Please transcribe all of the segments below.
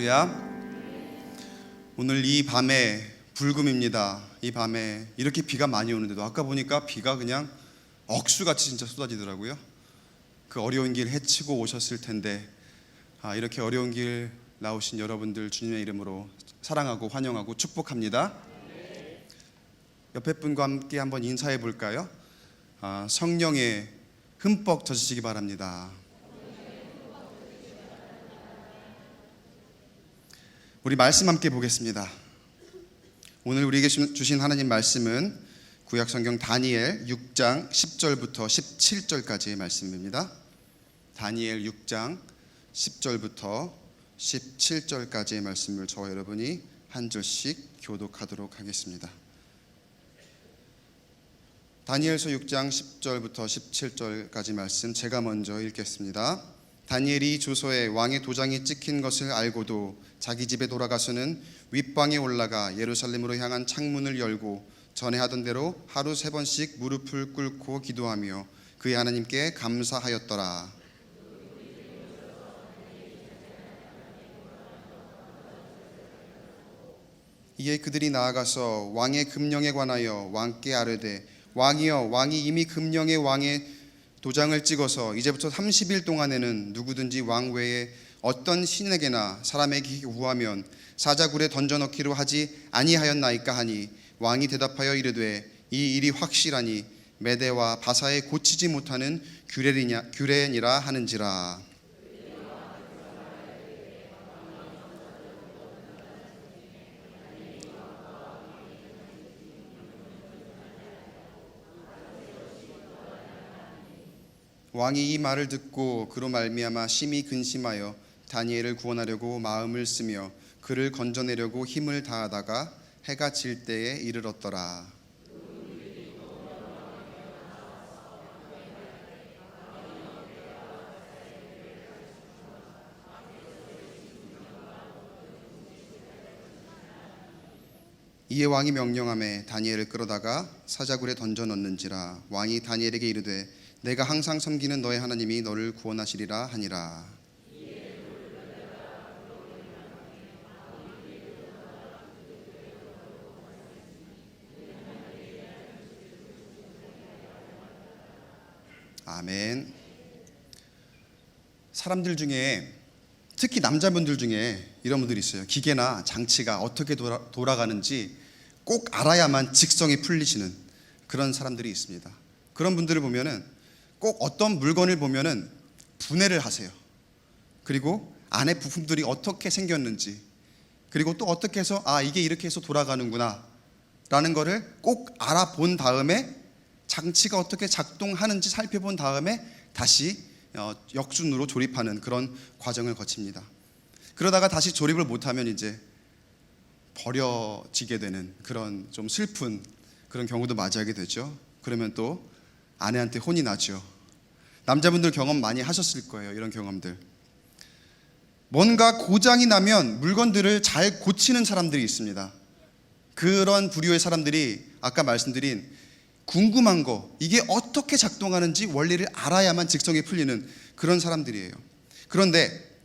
할렐루야. 오늘 이 밤에 불금입니다. 이 밤에 이렇게 비가 많이 오는데도 아까 보니까 비가 그냥 억수같이 진짜 쏟아지더라고요. 그 어려운 길 헤치고 오셨을 텐데 이렇게 어려운 길 나오신 여러분들 주님의 이름으로 사랑하고 환영하고 축복합니다. 옆에 분과 함께 한번 인사해 볼까요? 성령에 흠뻑 젖으시기 바랍니다. 우리 말씀 함께 보겠습니다. 오늘 우리에게 주신 하나님 말씀은 구약성경 다니엘 6장 10절부터 17절까지의 말씀입니다. 다니엘 6장 10절부터 17절까지의 말씀을 저와 여러분이 한 절씩 교독하도록 하겠습니다. 다니엘서 6장 10절부터 17절까지 말씀 제가 먼저 읽겠습니다. 다니엘이 조서에 왕의 도장이 찍힌 것을 알고도 자기 집에 돌아가서는 윗방에 올라가 예루살렘으로 향한 창문을 열고 전에 하던 대로 하루 3번씩 무릎을 꿇고 기도하며 그의 하나님께 감사하였더라. 이에 그들이 나아가서 왕의 금령에 관하여 왕께 아뢰되 왕이여, 왕이 이미 금령에 왕의 도장을 찍어서 이제부터 30일 동안에는 누구든지 왕 외에 어떤 신에게나 사람에게 구하면 사자굴에 던져넣기로 하지 아니하였나이까 하니 왕이 대답하여 이르되 이 일이 확실하니 메대와 바사에 고치지 못하는 규례니라 하는지라. 왕이 이 말을 듣고 그로 말미암아 심히 근심하여 다니엘을 구원하려고 마음을 쓰며 그를 건져내려고 힘을 다하다가 해가 질 때에 이르렀더라. 이에 왕이 명령하매 다니엘을 끌어다가 사자굴에 던져 넣는지라. 왕이 다니엘에게 이르되 내가 항상 섬기는 너의 하나님이 너를 구원하시리라 하니라. 아멘. 사람들 중에 특히 남자분들 중에 이런 분들이 있어요. 기계나 장치가 어떻게 돌아가는지 꼭 알아야만 직성이 풀리시는 그런 사람들이 있습니다. 그런 분들을 보면은 꼭 어떤 물건을 보면은 분해를 하세요. 그리고 안에 부품들이 어떻게 생겼는지, 그리고 또 어떻게 해서 이게 이렇게 해서 돌아가는구나 라는 거를 꼭 알아본 다음에 장치가 어떻게 작동하는지 살펴본 다음에 다시 역순으로 조립하는 그런 과정을 거칩니다. 그러다가 다시 조립을 못하면 이제 버려지게 되는 그런 좀 슬픈 그런 경우도 맞이하게 되죠. 그러면 또 아내한테 혼이 나죠. 남자분들 경험 많이 하셨을 거예요. 이런 경험들. 뭔가 고장이 나면 물건들을 잘 고치는 사람들이 있습니다. 그런 부류의 사람들이 아까 말씀드린 궁금한 거, 이게 어떻게 작동하는지 원리를 알아야만 직성이 풀리는 그런 사람들이에요. 그런데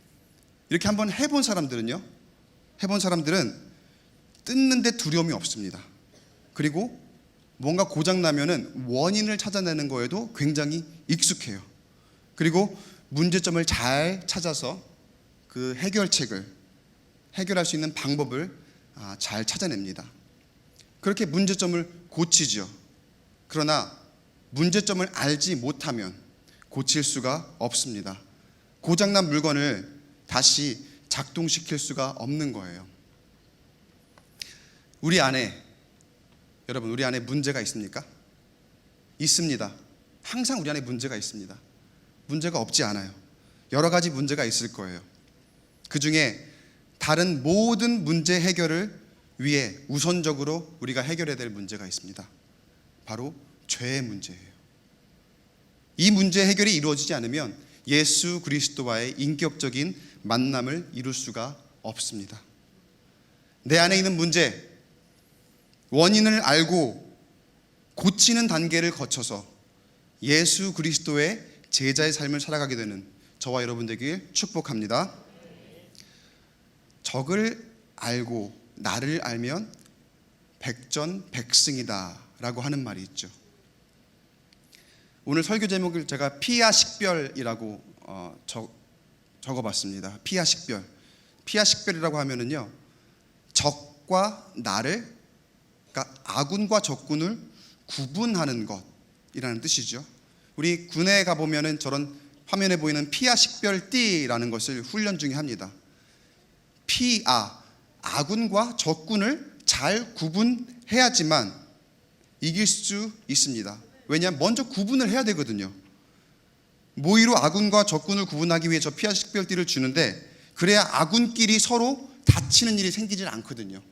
이렇게 한번 해본 사람들은요, 해본 사람들은 뜯는데 두려움이 없습니다. 그리고 뭔가 고장나면은 원인을 찾아내는 거에도 굉장히 익숙해요. 그리고 문제점을 잘 찾아서 그 해결할 수 있는 방법을 잘 찾아냅니다. 그렇게 문제점을 고치죠. 그러나 문제점을 알지 못하면 고칠 수가 없습니다. 고장난 물건을 다시 작동시킬 수가 없는 거예요. 여러분, 우리 안에 문제가 있습니까? 있습니다. 항상 우리 안에 문제가 있습니다. 문제가 없지 않아요. 여러 가지 문제가 있을 거예요. 그 중에 다른 모든 문제 해결을 위해 우선적으로 우리가 해결해야 될 문제가 있습니다. 바로 죄의 문제예요. 이 문제 해결이 이루어지지 않으면 예수 그리스도와의 인격적인 만남을 이룰 수가 없습니다. 내 안에 있는 문제, 원인을 알고 고치는 단계를 거쳐서 예수 그리스도의 제자의 삶을 살아가게 되는 저와 여러분 되길 축복합니다. 적을 알고 나를 알면 백전백승이다 라고 하는 말이 있죠. 오늘 설교 제목을 제가 피야 식별이라고 적어봤습니다. 피야 식별. 피야 식별이라고 하면은요, 적과 나를, 그러니까 아군과 적군을 구분하는 것이라는 뜻이죠. 우리 군에 가보면은 저런 화면에 보이는 피야 식별띠라는 것을 훈련 중에 합니다. 아군과 적군을 잘 구분해야지만 이길 수 있습니다. 왜냐하면 먼저 구분을 해야 되거든요. 모의로 아군과 적군을 구분하기 위해 저 피아 식별띠를 주는데, 그래야 아군끼리 서로 다치는 일이 생기질 않거든요.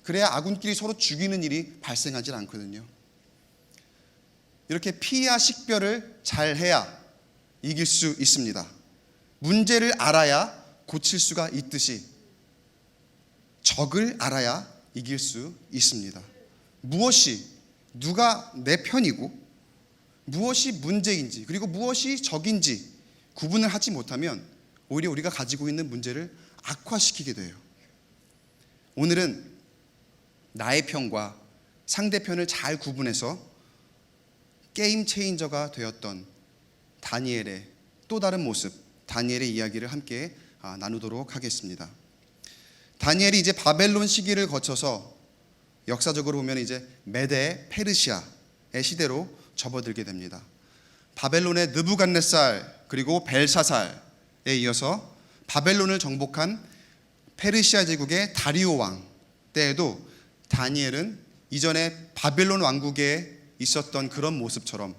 그래야 아군끼리 서로 죽이는 일이 발생하질 않거든요. 이렇게 피아 식별을 잘 해야 이길 수 있습니다. 문제를 알아야 고칠 수가 있듯이 적을 알아야 이길 수 있습니다. 누가 내 편이고 무엇이 문제인지, 그리고 무엇이 적인지 구분을 하지 못하면 오히려 우리가 가지고 있는 문제를 악화시키게 돼요. 오늘은 나의 편과 상대편을 잘 구분해서 게임 체인저가 되었던 다니엘의 또 다른 모습, 다니엘의 이야기를 함께 나누도록 하겠습니다. 다니엘이 이제 바벨론 시기를 거쳐서 역사적으로 보면 이제 메데 페르시아의 시대로 접어들게 됩니다. 바벨론의 느부갓네살 그리고 벨사살에 이어서 바벨론을 정복한 페르시아 제국의 다리오 왕 때에도 다니엘은 이전에 바벨론 왕국에 있었던 그런 모습처럼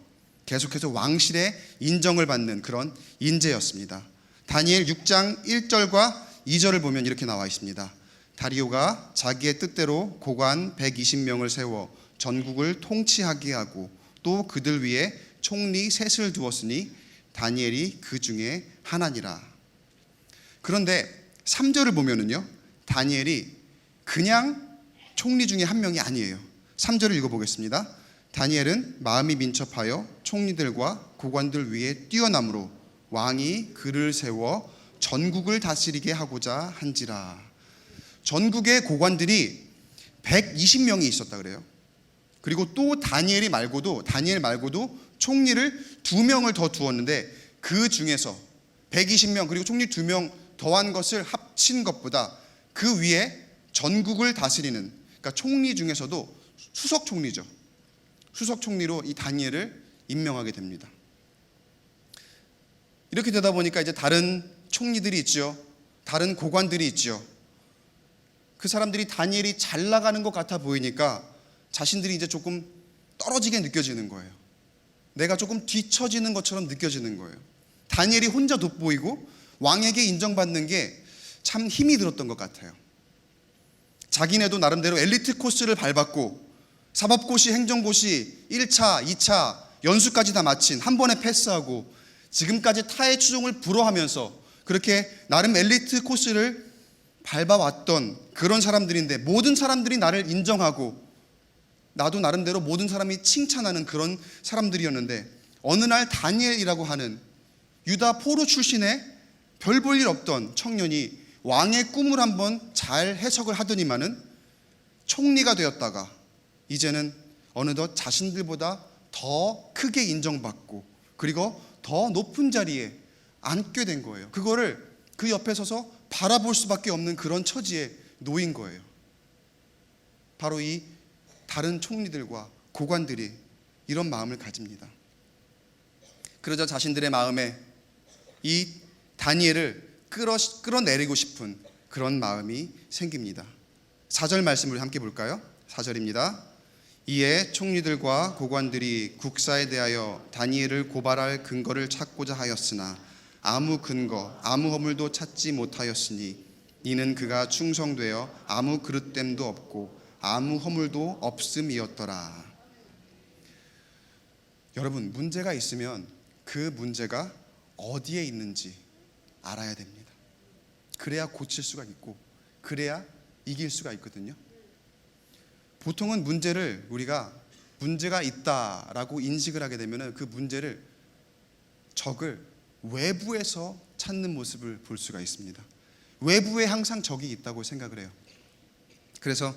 계속해서 왕실의 인정을 받는 그런 인재였습니다. 다니엘 6장 1절과 2절을 보면 이렇게 나와 있습니다. 다리오가 자기의 뜻대로 고관 120명을 세워 전국을 통치하게 하고 또 그들 위에 총리 셋을 두었으니 다니엘이 그 중에 하나니라. 그런데 3절을 보면은요, 다니엘이 그냥 총리 중에 한 명이 아니에요. 3절을 읽어보겠습니다. 다니엘은 마음이 민첩하여 총리들과 고관들 위에 뛰어남으로 왕이 그를 세워 전국을 다스리게 하고자 한지라. 전국의 고관들이 120명이 있었다 그래요. 그리고 또 다니엘 말고도 총리를 2명을 더 두었는데, 그 중에서 120명 그리고 총리 2명 더한 것을 합친 것보다 그 위에 전국을 다스리는, 그러니까 총리 중에서도 수석 총리죠. 수석 총리로 이 다니엘을 임명하게 됩니다. 이렇게 되다 보니까 이제 다른 총리들이 있죠. 다른 고관들이 있죠. 그 사람들이 다니엘이 잘 나가는 것 같아 보이니까 자신들이 이제 조금 떨어지게 느껴지는 거예요. 내가 조금 뒤처지는 것처럼 느껴지는 거예요. 다니엘이 혼자 돋보이고 왕에게 인정받는 게 참 힘이 들었던 것 같아요. 자기네도 나름대로 엘리트 코스를 밟았고 사법고시, 행정고시 1차, 2차 연수까지 다 마친, 한 번에 패스하고 지금까지 타의 추종을 불허하면서 그렇게 나름 엘리트 코스를 밟아왔던 그런 사람들인데, 모든 사람들이 나를 인정하고 나도 나름대로 모든 사람이 칭찬하는 그런 사람들이었는데, 어느 날 다니엘이라고 하는 유다 포로 출신의 별 볼 일 없던 청년이 왕의 꿈을 한번 잘 해석을 하더니만은 총리가 되었다가 이제는 어느덧 자신들보다 더 크게 인정받고 그리고 더 높은 자리에 앉게 된 거예요. 그거를 그 옆에 서서 바라볼 수밖에 없는 그런 처지에 놓인 거예요. 바로 이 다른 총리들과 고관들이 이런 마음을 가집니다. 그러자 자신들의 마음에 이 다니엘을 끌어내리고 싶은 그런 마음이 생깁니다. 4절 말씀을 함께 볼까요? 4절입니다. 이에 총리들과 고관들이 국사에 대하여 다니엘을 고발할 근거를 찾고자 하였으나 아무 근거, 아무 허물도 찾지 못하였으니 이는 그가 충성되어 아무 그릇됨도 없고 아무 허물도 없음이었더라. 여러분, 문제가 있으면 그 문제가 어디에 있는지 알아야 됩니다. 그래야 고칠 수가 있고 그래야 이길 수가 있거든요. 보통은 문제를 우리가 문제가 있다라고 인식을 하게 되면 그 문제를, 적을 외부에서 찾는 모습을 볼 수가 있습니다. 외부에 항상 적이 있다고 생각을 해요. 그래서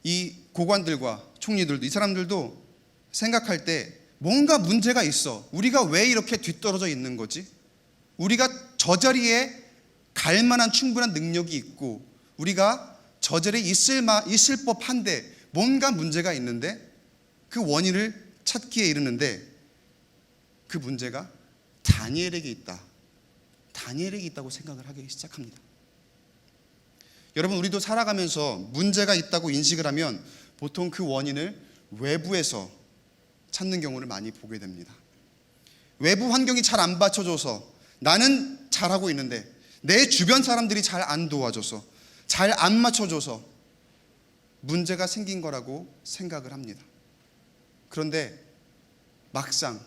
이 고관들과 총리들도, 이 사람들도 생각할 때 뭔가 문제가 있어. 우리가 왜 이렇게 뒤떨어져 있는 거지? 우리가 저 자리에 갈 만한 충분한 능력이 있고 우리가 저 자리에 있을 법한데 뭔가 문제가 있는데 그 원인을 찾기에 이르는데 그 문제가 다니엘에게 있다. 다니엘에게 있다고 생각을 하기 시작합니다. 여러분, 우리도 살아가면서 문제가 있다고 인식을 하면 보통 그 원인을 외부에서 찾는 경우를 많이 보게 됩니다. 외부 환경이 잘 안 받쳐줘서 나는 잘하고 있는데 내 주변 사람들이 잘 안 도와줘서 잘 안 맞춰줘서 문제가 생긴 거라고 생각을 합니다. 그런데 막상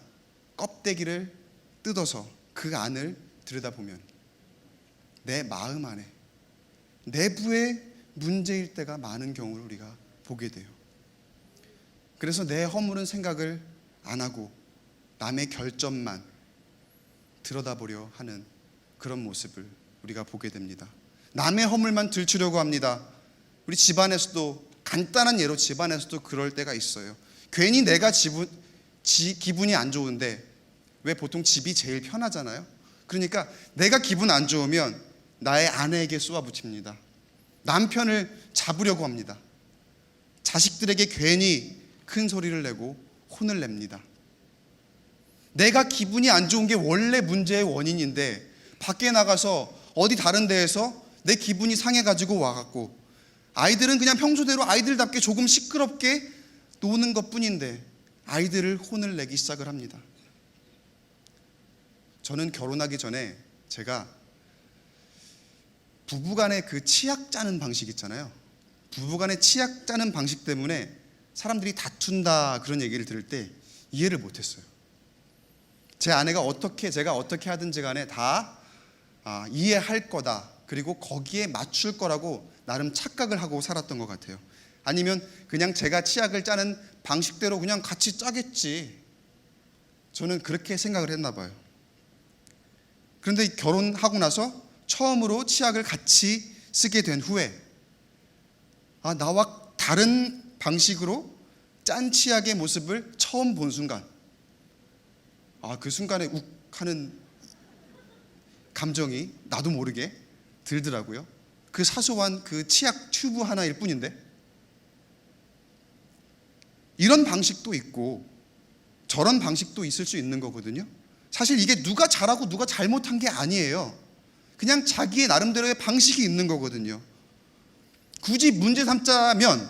껍데기를 뜯어서 그 안을 들여다보면 내 마음 안에 내부에 문제일 때가 많은 경우를 우리가 보게 돼요. 그래서 내 허물은 생각을 안 하고 남의 결점만 들여다보려 하는 그런 모습을 우리가 보게 됩니다. 남의 허물만 들추려고 합니다. 우리 집안에서도, 간단한 예로 집안에서도 그럴 때가 있어요. 괜히 내가 기분이 안 좋은데, 왜 보통 집이 제일 편하잖아요. 그러니까 내가 기분 안 좋으면 나의 아내에게 쏘아붙입니다. 남편을 잡으려고 합니다. 자식들에게 괜히 큰 소리를 내고 혼을 냅니다. 내가 기분이 안 좋은 게 원래 문제의 원인인데 밖에 나가서 어디 다른 데에서 내 기분이 상해가지고 와갖고 아이들은 그냥 평소대로 아이들답게 조금 시끄럽게 노는 것뿐인데 아이들을 혼을 내기 시작을 합니다. 저는 결혼하기 전에 제가 부부간의 그 치약 짜는 방식 있잖아요. 부부간의 치약 짜는 방식 때문에 사람들이 다툰다 그런 얘기를 들을 때 이해를 못했어요. 제 아내가 제가 어떻게 하든지 간에 다 이해할 거다, 그리고 거기에 맞출 거라고 나름 착각을 하고 살았던 것 같아요. 아니면 그냥 제가 치약을 짜는 방식대로 그냥 같이 짜겠지, 저는 그렇게 생각을 했나 봐요. 그런데 결혼하고 나서 처음으로 치약을 같이 쓰게 된 후에 나와 다른 방식으로 짠 치약의 모습을 처음 본 순간 그 순간에 욱 하는 감정이 나도 모르게 들더라고요. 그 사소한 그 치약 튜브 하나일 뿐인데. 이런 방식도 있고 저런 방식도 있을 수 있는 거거든요. 사실 이게 누가 잘하고 누가 잘못한 게 아니에요. 그냥 자기의 나름대로의 방식이 있는 거거든요. 굳이 문제 삼자면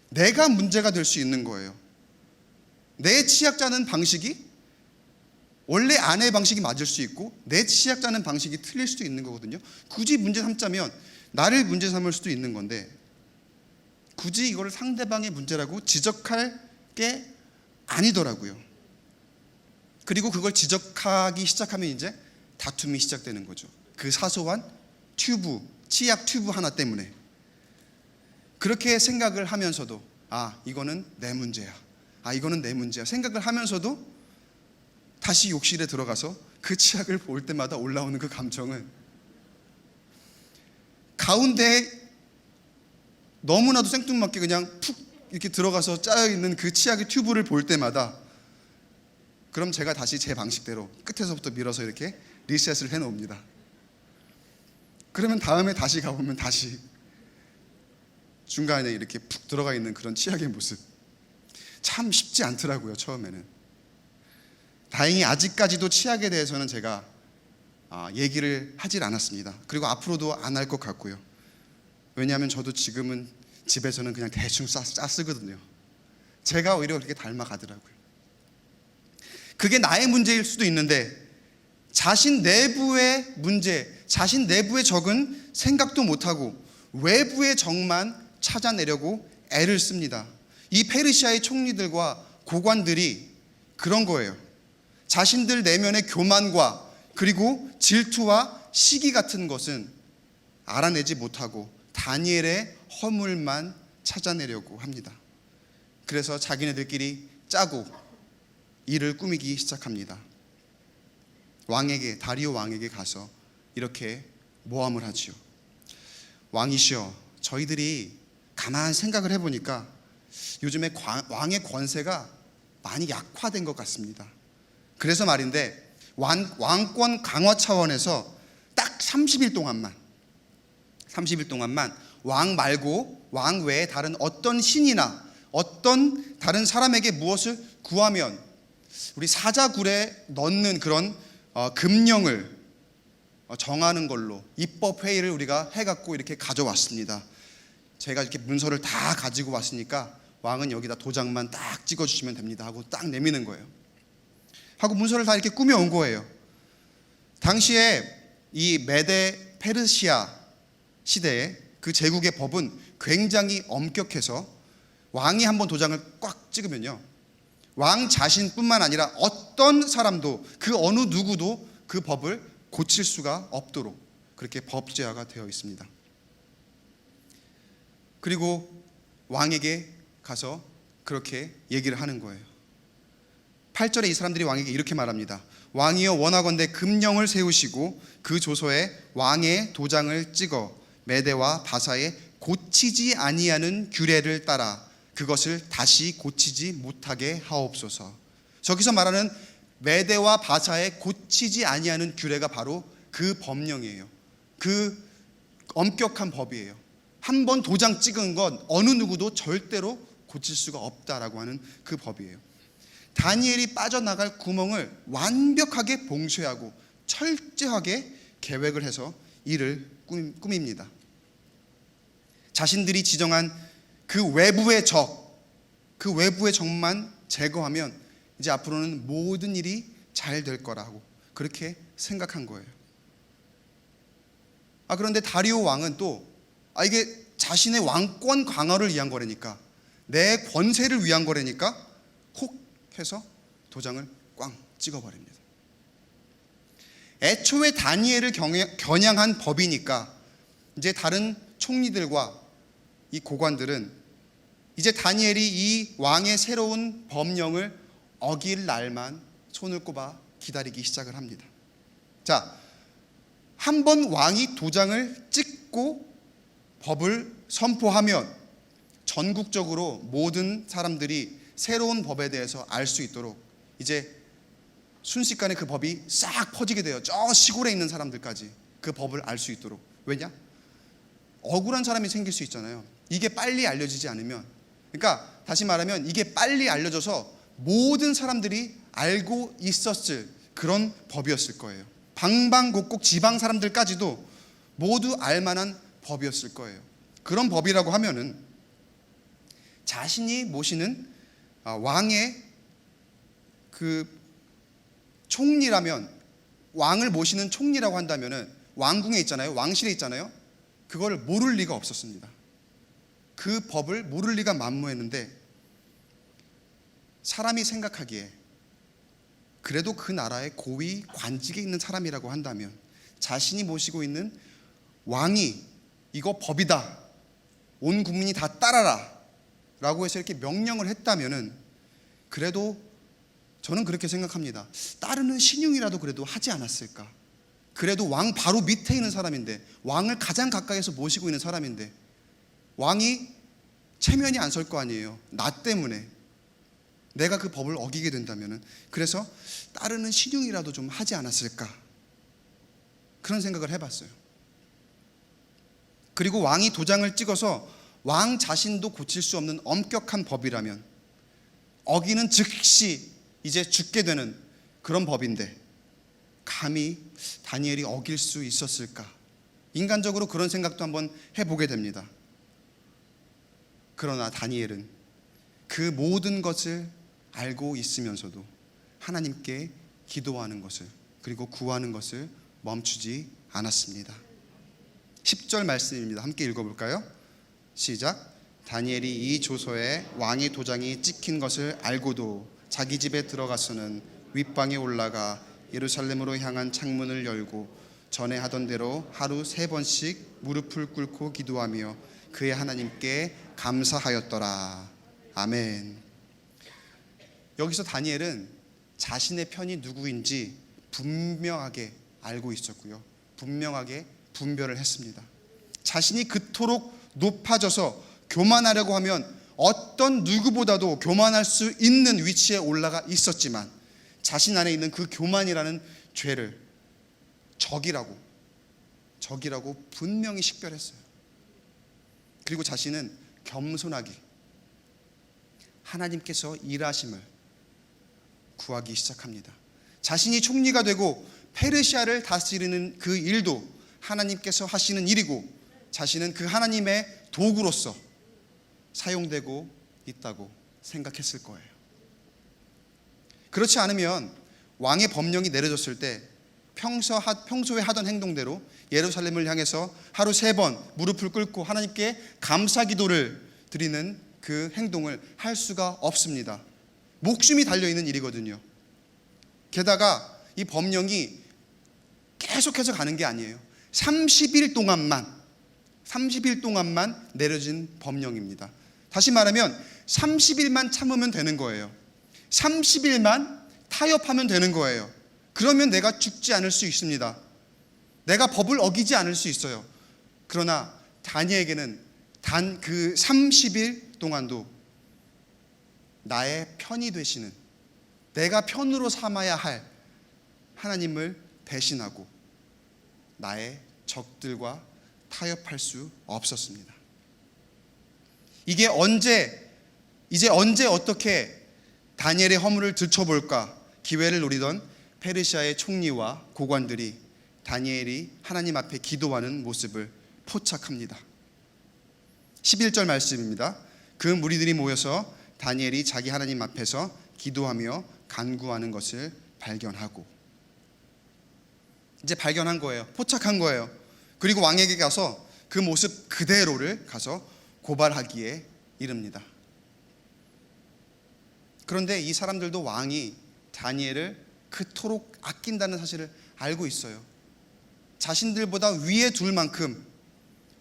내가 문제가 될 수 있는 거예요. 내 치약 짜는 방식이 원래 아내의 방식이 맞을 수 있고 내 치약 짜는 방식이 틀릴 수도 있는 거거든요. 굳이 문제 삼자면 나를 문제 삼을 수도 있는 건데 굳이 이걸 상대방의 문제라고 지적할 게 아니더라고요. 그리고 그걸 지적하기 시작하면 이제 다툼이 시작되는 거죠. 그 사소한 치약 튜브 하나 때문에. 그렇게 생각을 하면서도 이거는 내 문제야, 이거는 내 문제야 생각을 하면서도 다시 욕실에 들어가서 그 치약을 볼 때마다 올라오는 그 감정은, 가운데 너무나도 생뚱맞게 그냥 푹 이렇게 들어가서 짜여있는 그 치약의 튜브를 볼 때마다 그럼 제가 다시 제 방식대로 끝에서부터 밀어서 이렇게 리셋을 해놓습니다. 그러면 다음에 다시 가보면 다시 중간에 이렇게 푹 들어가 있는 그런 치약의 모습, 참 쉽지 않더라고요, 처음에는. 다행히 아직까지도 치약에 대해서는 제가 얘기를 하질 않았습니다. 그리고 앞으로도 안 할 것 같고요. 왜냐하면 저도 지금은 집에서는 그냥 대충 쓰거든요. 제가 오히려 그렇게 닮아가더라고요. 그게 나의 문제일 수도 있는데 자신 내부의 문제, 자신 내부의 적은 생각도 못하고 외부의 적만 찾아내려고 애를 씁니다. 이 페르시아의 총리들과 고관들이 그런 거예요. 자신들 내면의 교만과 그리고 질투와 시기 같은 것은 알아내지 못하고 다니엘의 허물만 찾아내려고 합니다. 그래서 자기네들끼리 짜고 일을 꾸미기 시작합니다. 다리오 왕에게 가서 이렇게 모함을 하지요. 왕이시여, 저희들이 가만 생각을 해보니까 요즘에 왕의 권세가 많이 약화된 것 같습니다. 그래서 말인데 왕권 강화 차원에서 딱 30일 동안만 왕 말고 왕 외에 다른 어떤 신이나 어떤 다른 사람에게 무엇을 구하면 우리 사자굴에 넣는 그런 금령을 정하는 걸로 입법 회의를 우리가 해갖고 이렇게 가져왔습니다. 제가 이렇게 문서를 다 가지고 왔으니까 왕은 여기다 도장만 딱 찍어주시면 됩니다 하고 딱 내미는 거예요. 하고 문서를 다 이렇게 꾸며온 거예요. 당시에 이 메데 페르시아 시대에 그 제국의 법은 굉장히 엄격해서 왕이 한번 도장을 꽉 찍으면요, 왕 자신뿐만 아니라 어떤 사람도 그 어느 누구도 그 법을 고칠 수가 없도록 그렇게 법제화가 되어 있습니다. 그리고 왕에게 가서 그렇게 얘기를 하는 거예요. 8절에 이 사람들이 왕에게 이렇게 말합니다. 왕이여, 원하건대 금령을 세우시고 그 조서에 왕의 도장을 찍어 메대와 바사에 고치지 아니하는 규례를 따라 그것을 다시 고치지 못하게 하옵소서. 저기서 말하는 메대와 바사에 고치지 아니하는 규례가 바로 그 법령이에요. 그 엄격한 법이에요. 한 번 도장 찍은 건 어느 누구도 절대로 고칠 수가 없다라고 하는 그 법이에요. 다니엘이 빠져나갈 구멍을 완벽하게 봉쇄하고 철저하게 계획을 해서 이를 꾸밉니다. 자신들이 지정한 그 외부의 적만 제거하면 이제 앞으로는 모든 일이 잘 될 거라고 그렇게 생각한 거예요. 그런데 다리오 왕은 또 이게 자신의 왕권 강화를 위한 거라니까, 내 권세를 위한 거라니까 콕 해서 도장을 꽝 찍어버립니다. 애초에 다니엘을 겨냥한 법이니까 이제 다른 총리들과 이 고관들은 이제 다니엘이 이 왕의 새로운 법령을 어길 날만 손을 꼽아 기다리기 시작을 합니다. 자, 한 번 왕이 도장을 찍고 법을 선포하면 전국적으로 모든 사람들이 새로운 법에 대해서 알 수 있도록 이제 순식간에 그 법이 싹 퍼지게 돼요. 저 시골에 있는 사람들까지 그 법을 알 수 있도록. 왜냐? 억울한 사람이 생길 수 있잖아요. 이게 빨리 알려지지 않으면. 그러니까 다시 말하면 이게 빨리 알려져서 모든 사람들이 알고 있었을 그런 법이었을 거예요. 방방곡곡 지방 사람들까지도 모두 알만한 법이었을 거예요. 그런 법이라고 하면은 자신이 모시는 왕의 그 총리라면, 왕을 모시는 총리라고 한다면은 왕궁에 있잖아요. 왕실에 있잖아요. 그걸 모를 리가 없었습니다. 그 법을 모를 리가 만무했는데 사람이 생각하기에 그래도 그 나라의 고위 관직에 있는 사람이라고 한다면 자신이 모시고 있는 왕이 이거 법이다, 온 국민이 다 따라라 라고 해서 이렇게 명령을 했다면은 그래도 저는 그렇게 생각합니다. 따르는 신용이라도 그래도 하지 않았을까. 그래도 왕 바로 밑에 있는 사람인데, 왕을 가장 가까이서 모시고 있는 사람인데 왕이 체면이 안 설 거 아니에요. 나 때문에 내가 그 법을 어기게 된다면은. 그래서 따르는 신용이라도 좀 하지 않았을까, 그런 생각을 해봤어요. 그리고 왕이 도장을 찍어서 왕 자신도 고칠 수 없는 엄격한 법이라면 어기는 즉시 이제 죽게 되는 그런 법인데 감히 다니엘이 어길 수 있었을까? 인간적으로 그런 생각도 한번 해보게 됩니다. 그러나 다니엘은 그 모든 것을 알고 있으면서도 하나님께 기도하는 것을, 그리고 구하는 것을 멈추지 않았습니다. 10절 말씀입니다. 함께 읽어볼까요? 시작. 다니엘이 이 조서에 왕의 도장이 찍힌 것을 알고도 자기 집에 들어가서는 윗방에 올라가 예루살렘으로 향한 창문을 열고 전에 하던 대로 하루 3번씩 무릎을 꿇고 기도하며 그의 하나님께 감사하였더라. 아멘. 여기서 다니엘은 자신의 편이 누구인지 분명하게 알고 있었고요, 분명하게 분별을 했습니다. 자신이 그토록 높아져서 교만하려고 하면 어떤 누구보다도 교만할 수 있는 위치에 올라가 있었지만 자신 안에 있는 그 교만이라는 죄를 적이라고 분명히 식별했어요. 그리고 자신은 겸손하게 하나님께서 일하심을 구하기 시작합니다. 자신이 총리가 되고 페르시아를 다스리는 그 일도 하나님께서 하시는 일이고 자신은 그 하나님의 도구로서 사용되고 있다고 생각했을 거예요. 그렇지 않으면 왕의 법령이 내려졌을 때 평소에 하던 행동대로 예루살렘을 향해서 하루 3번 무릎을 꿇고 하나님께 감사 기도를 드리는 그 행동을 할 수가 없습니다. 목숨이 달려있는 일이거든요. 게다가 이 법령이 계속해서 가는 게 아니에요. 30일 동안만 내려진 법령입니다. 다시 말하면 30일만 참으면 되는 거예요. 30일만 타협하면 되는 거예요. 그러면 내가 죽지 않을 수 있습니다. 내가 법을 어기지 않을 수 있어요. 그러나 다니엘에게는 단 그 30일 동안도 나의 편이 되시는, 내가 편으로 삼아야 할 하나님을 배신하고 나의 적들과 타협할 수 없었습니다. 이제 언제 어떻게 다니엘의 허물을 들춰볼까 기회를 노리던 페르시아의 총리와 고관들이 다니엘이 하나님 앞에 기도하는 모습을 포착합니다. 11절 말씀입니다. 그 무리들이 모여서 다니엘이 자기 하나님 앞에서 기도하며 간구하는 것을 발견하고, 이제 발견한 거예요. 포착한 거예요. 그리고 왕에게 가서 그 모습 그대로를 가서 고발하기에 이릅니다. 그런데 이 사람들도 왕이 다니엘을 그토록 아낀다는 사실을 알고 있어요. 자신들보다 위에 둘 만큼,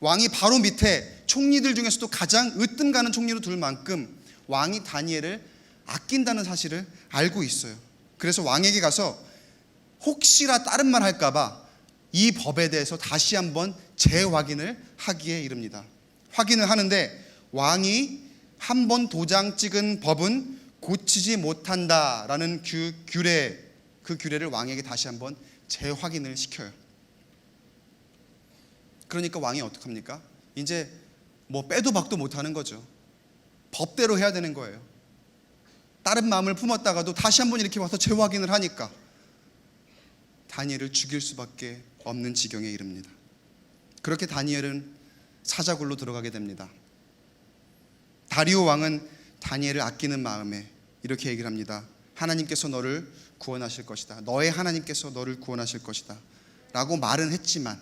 왕이 바로 밑에 총리들 중에서도 가장 으뜸 가는 총리로 둘 만큼 왕이 다니엘을 아낀다는 사실을 알고 있어요. 그래서 왕에게 가서 혹시나 다른 말 할까봐 이 법에 대해서 다시 한번 재확인을 하기에 이릅니다. 확인을 하는데 왕이 한 번 도장 찍은 법은 고치지 못한다라는 그 규례를 왕에게 다시 한번 재확인을 시켜요. 그러니까 왕이 어떡합니까? 이제 뭐 빼도 박도 못하는 거죠. 법대로 해야 되는 거예요. 다른 마음을 품었다가도 다시 한번 이렇게 와서 재확인을 하니까 다니엘을 죽일 수밖에 없는 지경에 이릅니다. 그렇게 다니엘은 사자굴로 들어가게 됩니다. 다리오 왕은 다니엘을 아끼는 마음에 이렇게 얘기를 합니다. 하나님께서 너를 구원하실 것이다. 너의 하나님께서 너를 구원하실 것이다 라고 말은 했지만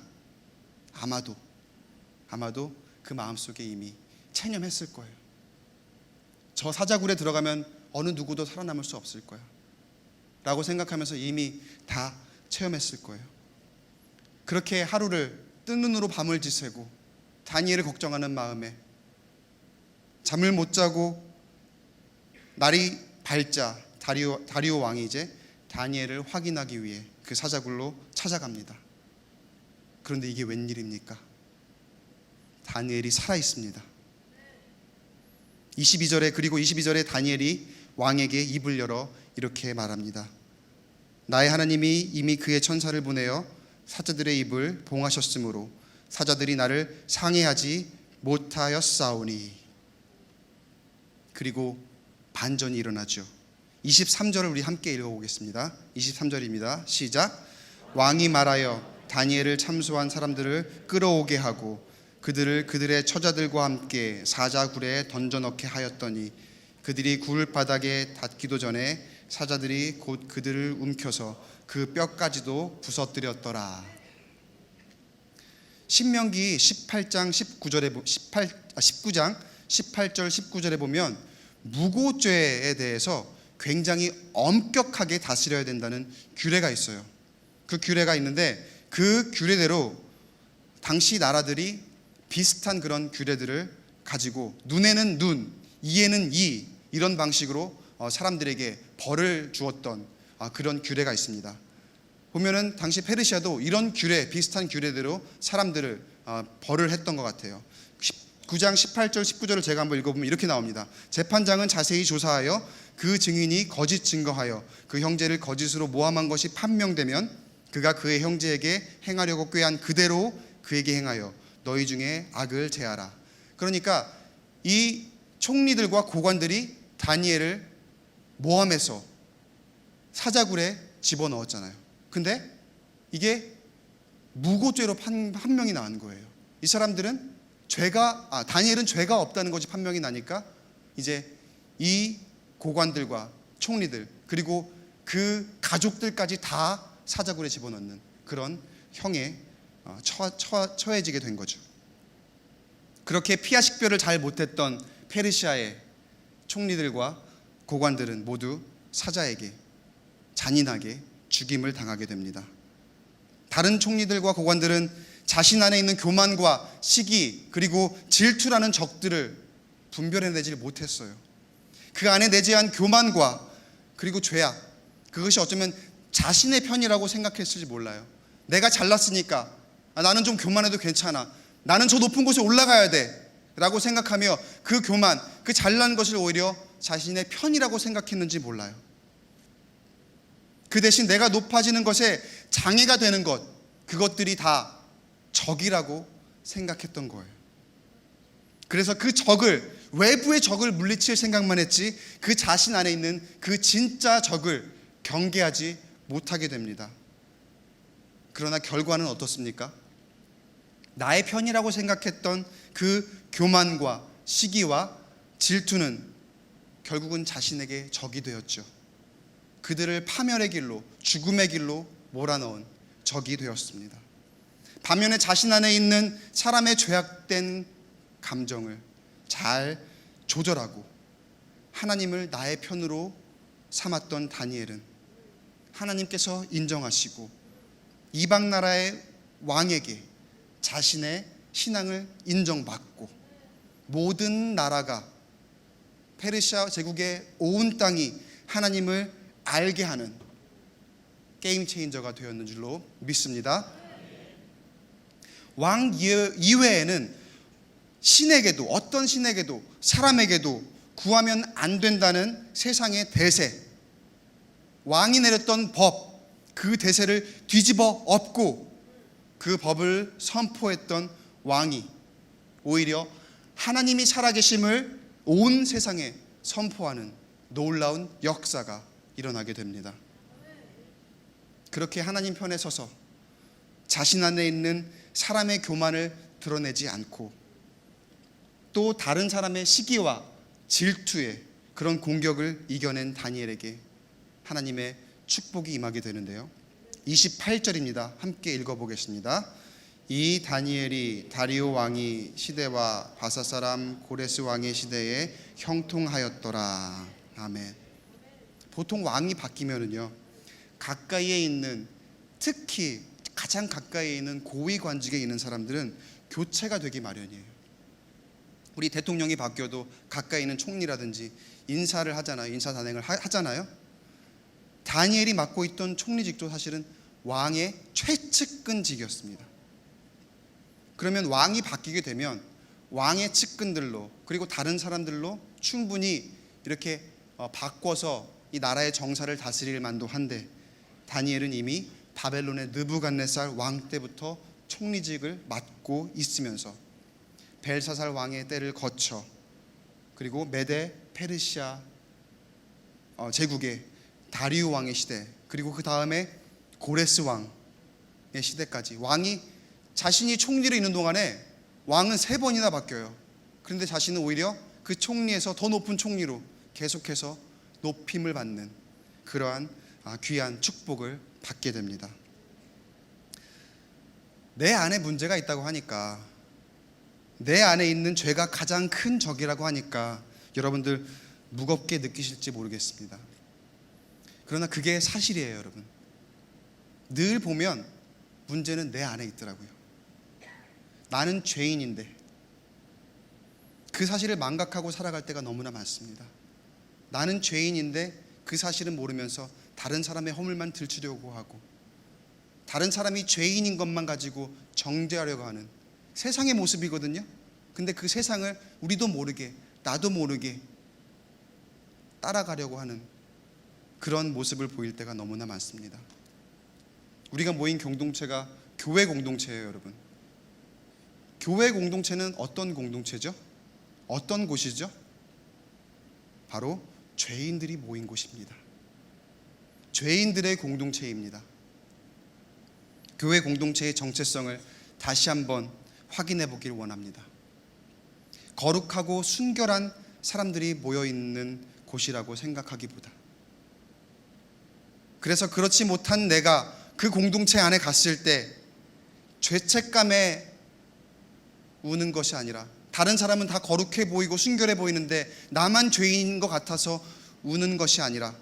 아마도 그 마음속에 이미 체념했을 거예요. 저 사자굴에 들어가면 어느 누구도 살아남을 수 없을 거야 라고 생각하면서 이미 다 체험했을 거예요. 그렇게 하루를 뜬 눈으로 밤을 지새고 다니엘을 걱정하는 마음에 잠을 못 자고 날이 밝자 다리오 왕이 이제 다니엘을 확인하기 위해 그 사자굴로 찾아갑니다. 그런데 이게 웬일입니까? 다니엘이 살아있습니다. 22절에 다니엘이 왕에게 입을 열어 이렇게 말합니다. 나의 하나님이 이미 그의 천사를 보내어 사자들의 입을 봉하셨으므로 사자들이 나를 상해하지 못하였사오니. 그리고 반전이 일어나죠. 23절을 우리 함께 읽어보겠습니다. 23절입니다. 시작. 왕이 말하여 다니엘을 참소한 사람들을 끌어오게 하고 그들을 그들의 처자들과 함께 사자굴에 던져넣게 하였더니 그들이 굴 바닥에 닿기도 전에 사자들이 곧 그들을 움켜서 그 뼈까지도 부서뜨렸더라. 신명기 19장 18절 19절에 보면 무고죄에 대해서 굉장히 엄격하게 다스려야 된다는 규례가 있어요. 그 규례가 있는데 그 규례대로 당시 나라들이 비슷한 그런 규례들을 가지고 눈에는 눈, 이에는 이, 이런 방식으로 사람들에게 벌을 주었던 그런 규례가 있습니다. 보면은 당시 페르시아도 이런 규례, 비슷한 규례대로 사람들을 벌을 했던 것 같아요. 9장 18절 19절을 제가 한번 읽어보면 이렇게 나옵니다. 재판장은 자세히 조사하여 그 증인이 거짓 증거하여 그 형제를 거짓으로 모함한 것이 판명되면 그가 그의 형제에게 행하려고 꾀한 그대로 그에게 행하여 너희 중에 악을 제하라. 그러니까 이 총리들과 고관들이 다니엘을 모함해서 사자굴에 집어넣었잖아요. 근데 이게 무고죄로 판명이 난 거예요. 이 사람들은 다니엘은 죄가 없다는 것이 판명이 나니까 이제 이 고관들과 총리들 그리고 그 가족들까지 다 사자굴에 집어넣는 그런 형에 처해지게 된 거죠. 그렇게 피하식별을 잘 못했던 페르시아의 총리들과 고관들은 모두 사자에게 잔인하게 죽임을 당하게 됩니다. 다른 총리들과 고관들은 자신 안에 있는 교만과 시기 그리고 질투라는 적들을 분별해내지 못했어요. 그 안에 내재한 교만과 그리고 죄악, 그것이 어쩌면 자신의 편이라고 생각했을지 몰라요. 내가 잘났으니까 나는 좀 교만해도 괜찮아, 나는 저 높은 곳에 올라가야 돼 라고 생각하며 그 교만, 그 잘난 것을 오히려 자신의 편이라고 생각했는지 몰라요. 그 대신 내가 높아지는 것에 장애가 되는 것, 그것들이 다 적이라고 생각했던 거예요. 그래서 그 적을, 외부의 적을 물리칠 생각만 했지 그 자신 안에 있는 그 진짜 적을 경계하지 못하게 됩니다. 그러나 결과는 어떻습니까? 나의 편이라고 생각했던 그 교만과 시기와 질투는 결국은 자신에게 적이 되었죠. 그들을 파멸의 길로, 죽음의 길로 몰아넣은 적이 되었습니다. 반면에 자신 안에 있는 사람의 죄악된 감정을 잘 조절하고 하나님을 나의 편으로 삼았던 다니엘은 하나님께서 인정하시고 이방 나라의 왕에게 자신의 신앙을 인정받고 모든 나라가, 페르시아 제국의 온 땅이 하나님을 알게 하는 게임 체인저가 되었는 줄로 믿습니다. 왕 이외에는 신에게도, 어떤 신에게도 사람에게도 구하면 안 된다는 세상의 대세, 왕이 내렸던 법, 그 대세를 뒤집어 엎고 그 법을 선포했던 왕이 오히려 하나님이 살아계심을 온 세상에 선포하는 놀라운 역사가 일어나게 됩니다. 그렇게 하나님 편에 서서 자신 안에 있는 사람의 교만을 드러내지 않고 또 다른 사람의 시기와 질투의 그런 공격을 이겨낸 다니엘에게 하나님의 축복이 임하게 되는데요. 28절입니다. 함께 읽어보겠습니다. 이 다니엘이 다리오 왕이 시대와 바사 사람 고레스 왕의 시대에 형통하였더라. 아멘. 보통 왕이 바뀌면은요, 가까이에 있는, 특히 가장 가까이에 있는 고위 관직에 있는 사람들은 교체가 되기 마련이에요. 우리 대통령이 바뀌어도 가까이 있는 총리라든지 인사를 하잖아요. 인사 단행을 하잖아요. 다니엘이 맡고 있던 총리직도 사실은 왕의 최측근직이었습니다. 그러면 왕이 바뀌게 되면 왕의 측근들로 그리고 다른 사람들로 충분히 이렇게 바꿔서 이 나라의 정사를 다스릴 만도 한데, 다니엘은 이미 바벨론의 느부갓네살 왕 때부터 총리직을 맡고 있으면서 벨사살 왕의 때를 거쳐 그리고 메데 페르시아 제국의 다리우 왕의 시대, 그리고 그 다음에 고레스 왕의 시대까지 왕이 자신이 총리로 있는 동안에 왕은 3번이나 바뀌어요. 그런데 자신은 오히려 그 총리에서 더 높은 총리로 계속해서 높임을 받는 그러한 귀한 축복을 받게 됩니다. 내 안에 문제가 있다고 하니까, 내 안에 있는 죄가 가장 큰 적이라고 하니까 여러분들 무겁게 느끼실지 모르겠습니다. 그러나 그게 사실이에요, 여러분. 늘 보면 문제는 내 안에 있더라고요. 나는 죄인인데 그 사실을 망각하고 살아갈 때가 너무나 많습니다. 나는 죄인인데 그 사실은 모르면서 다른 사람의 허물만 들추려고 하고, 다른 사람이 죄인인 것만 가지고 정죄하려고 하는 세상의 모습이거든요. 근데 그 세상을 우리도 모르게, 나도 모르게 따라가려고 하는 그런 모습을 보일 때가 너무나 많습니다. 우리가 모인 공동체가 교회 공동체예요, 여러분. 교회 공동체는 어떤 공동체죠? 어떤 곳이죠? 바로 죄인들이 모인 곳입니다. 죄인들의 공동체입니다. 교회 공동체의 정체성을 다시 한번 확인해 보길 원합니다. 거룩하고 순결한 사람들이 모여 있는 곳이라고 생각하기보다, 그래서 그렇지 못한 내가 그 공동체 안에 갔을 때 죄책감에 우는 것이 아니라, 다른 사람은 다 거룩해 보이고 순결해 보이는데 나만 죄인인 것 같아서 우는 것이 아니라,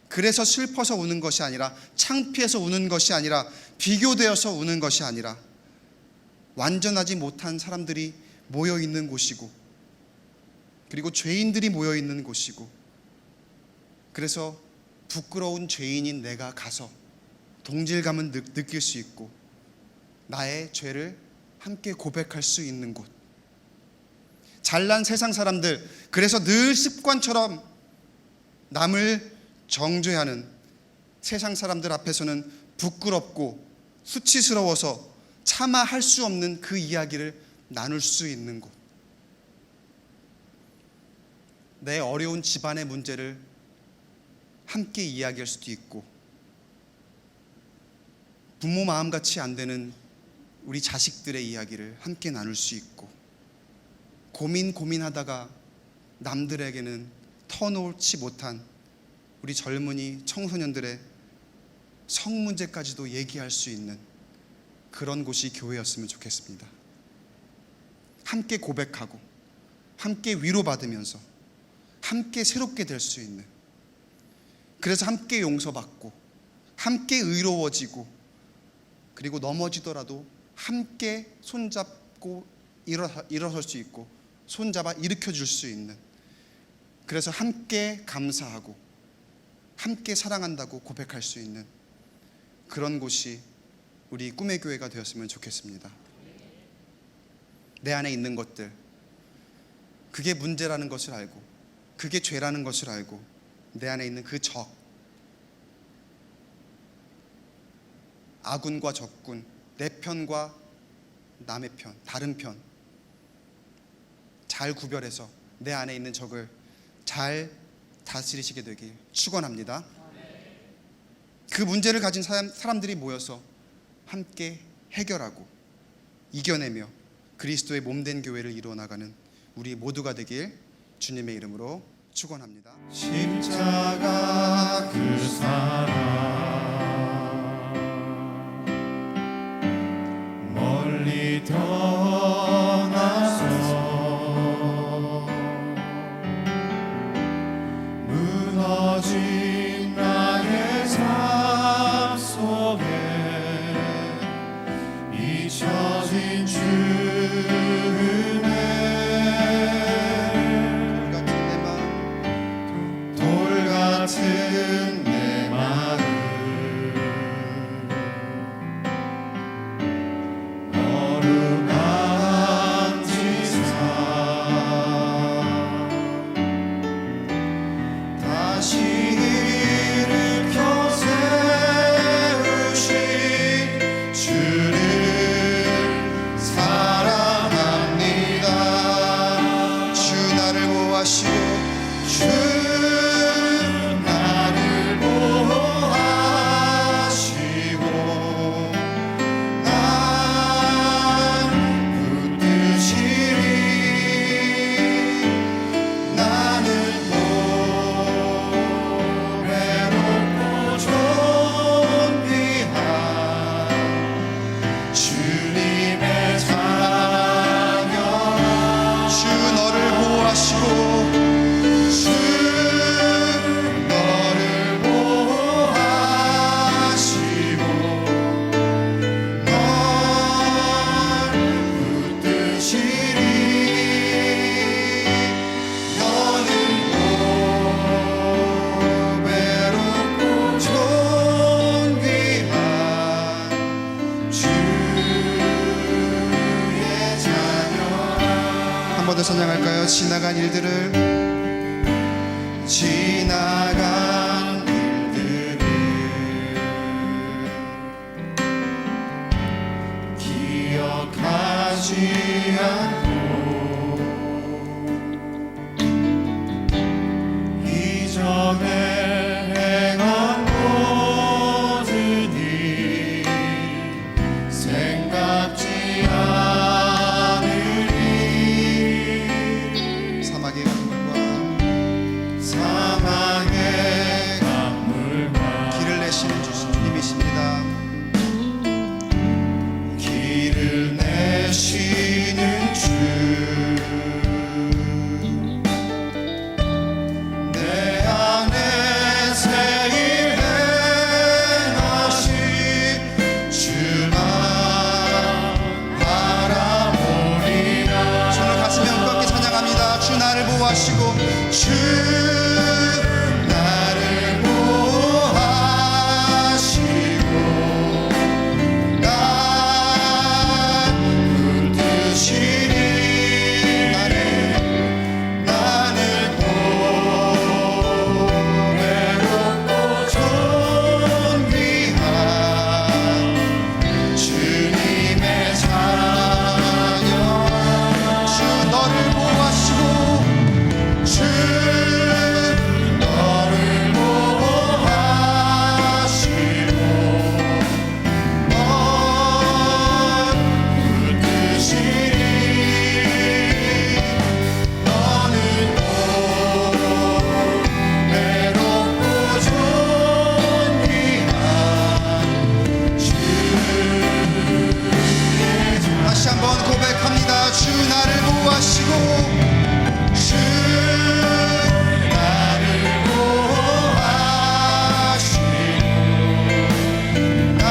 그래서 슬퍼서 우는 것이 아니라, 창피해서 우는 것이 아니라, 비교되어서 우는 것이 아니라, 완전하지 못한 사람들이 모여 있는 곳이고, 그리고 죄인들이 모여 있는 곳이고, 그래서 부끄러운 죄인인 내가 가서 동질감을 느낄 수 있고 나의 죄를 함께 고백할 수 있는 곳. 잘난 세상 사람들, 그래서 늘 습관처럼 남을 정죄하는 세상 사람들 앞에서는 부끄럽고 수치스러워서 차마 할 수 없는 그 이야기를 나눌 수 있는 곳. 내 어려운 집안의 문제를 함께 이야기할 수도 있고, 부모 마음같이 안 되는 우리 자식들의 이야기를 함께 나눌 수 있고, 고민하다가 남들에게는 터놓지 못한 우리 젊은이 청소년들의 성 문제까지도 얘기할 수 있는 그런 곳이 교회였으면 좋겠습니다. 함께 고백하고 함께 위로받으면서 함께 새롭게 될 수 있는, 그래서 함께 용서받고 함께 의로워지고, 그리고 넘어지더라도 함께 손잡고 일어설 수 있고 손잡아 일으켜줄 수 있는, 그래서 함께 감사하고 함께 사랑한다고 고백할 수 있는 그런 곳이 우리 꿈의 교회가 되었으면 좋겠습니다. 내 안에 있는 것들, 그게 문제라는 것을 알고, 그게 죄라는 것을 알고, 내 안에 있는 그 적, 아군과 적군, 내 편과 남의 편, 다른 편, 잘 구별해서 내 안에 있는 적을 잘 다스리시게 되길 축원합니다. 그 문제를 가진 사람들이 모여서 함께 해결하고 이겨내며 그리스도의 몸된 교회를 이루어나가는 우리 모두가 되길 주님의 이름으로 축원합니다. 십자가 그 사랑 멀리 떠나서 무너진 나의 삶 속에 잊혀진 주의 돌 같은 내 마음 더 찬양할까요? 지나간 일들을 지나간 일들을 기억하지 않고 이전에 행한 모든 일 생각지 않으리. 사막의 강물과 사막의 강물과 길을 내시는 주님이십니다. 길을 내시는 주 내 안에 새 일 행하시 주만 바라보리라. 손을 가슴에 얹고 함께 찬양합니다. 주 나를 보호하시고 주 나를 보호하시고 날 붙드시리. 나는 보배롭고 존귀한 주님의 자녀. 주 너를 보호하시고 주 너를 보호하시고 널 붙드시리. 너는 보배롭고 존귀한 주의 다시 한번 고백합니다. 주 나를 보호하시고 주 나를 보호하시고 날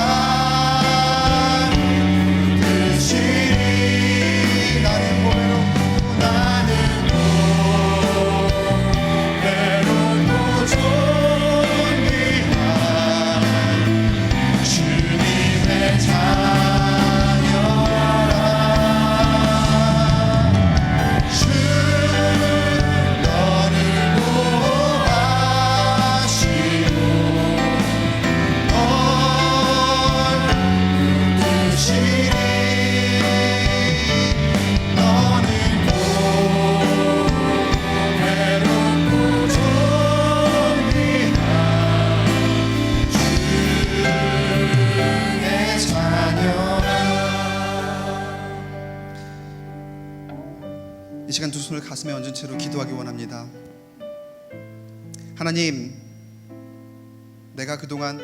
붙드시리. 나는 보배롭고 존귀한 주님의 자녀라. 주 너를 보호하시고 널 붙드시리. 너는 보배롭고 존귀한 주의 자녀라. 이 시간 두 손을 가슴에 얹은 채로 기도하기 원합니다. 하나님, 내가 그동안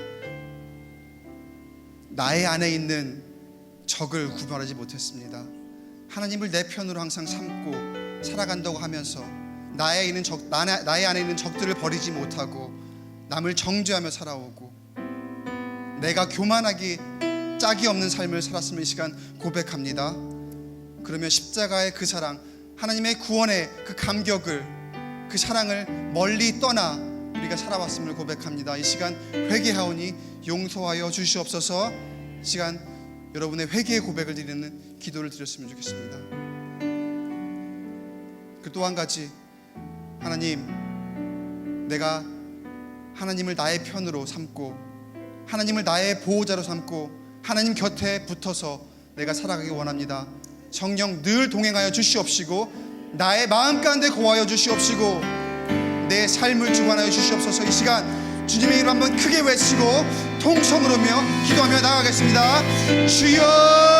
나의 안에 있는 적을 구별하지 못했습니다. 하나님을 내 편으로 항상 삼고 살아간다고 하면서 나의 안에 있는 적들을 버리지 못하고 남을 정죄하며 살아오고 내가 교만하기 짝이 없는 삶을 살았음을 이 시간 고백합니다. 그러면 십자가의 그 사랑, 하나님의 구원의 그 감격을, 그 사랑을 멀리 떠나 우리가 살아왔음을 고백합니다. 이 시간 회개하오니 용서하여 주시옵소서. 이 시간 여러분의 회개의 고백을 드리는 기도를 드렸으면 좋겠습니다. 그 또 한 가지, 하나님, 내가 하나님을 나의 편으로 삼고 하나님을 나의 보호자로 삼고 하나님 곁에 붙어서 내가 살아가기 원합니다. 성령 늘 동행하여 주시옵시고 나의 마음 가운데 거하여 주시옵시고 내 삶을 주관하여 주시옵소서. 이 시간 주님의 이름 한번 크게 외치고 통성으로며 기도하며 나아가겠습니다. 주여